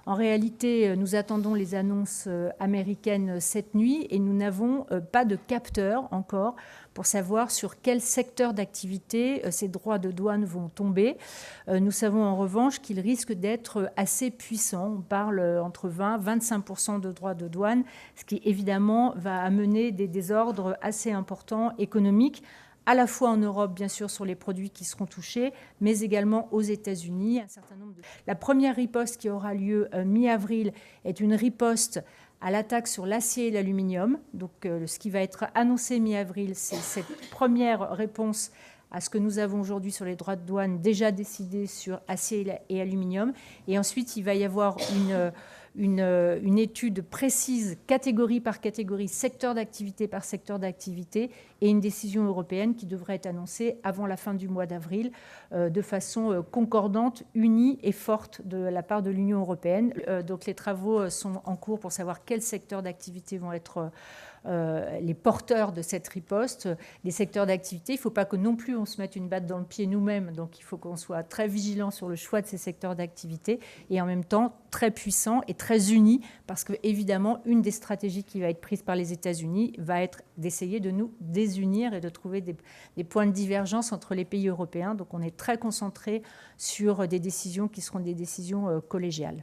En réalité, nous attendons les annonces américaines cette nuit et nous n'avons pas de capteur encore pour savoir sur quel secteur d'activité ces droits de douane vont tomber. Nous savons en revanche qu'ils risquent d'être assez puissants. On parle entre 20 et 25% de droits de douane, ce qui évidemment va amener des désordres assez importants économiques, à la fois en Europe, bien sûr, sur les produits qui seront touchés, mais également aux États-Unis. La première riposte qui aura lieu mi-avril est une riposte à l'attaque sur l'acier et l'aluminium. Donc, ce qui va être annoncé mi-avril, c'est cette première réponse à ce que nous avons aujourd'hui sur les droits de douane déjà décidés sur acier et aluminium. Et ensuite, il va y avoir une étude précise, catégorie par catégorie, secteur d'activité par secteur d'activité, et une décision européenne qui devrait être annoncée avant la fin du mois d'avril de façon concordante, unie et forte de la part de l'Union européenne. Donc les travaux sont en cours pour savoir quels secteurs d'activité vont être les porteurs de cette riposte, des secteurs d'activité. Il ne faut pas que non plus on se mette une batte dans le pied nous-mêmes, donc il faut qu'on soit très vigilant sur le choix de ces secteurs d'activité et en même temps très puissant et très unis, parce que évidemment une des stratégies qui va être prise par les États-Unis va être d'essayer de nous désunir et de trouver des points de divergence entre les pays européens. Donc on est très concentré sur des décisions qui seront des décisions collégiales.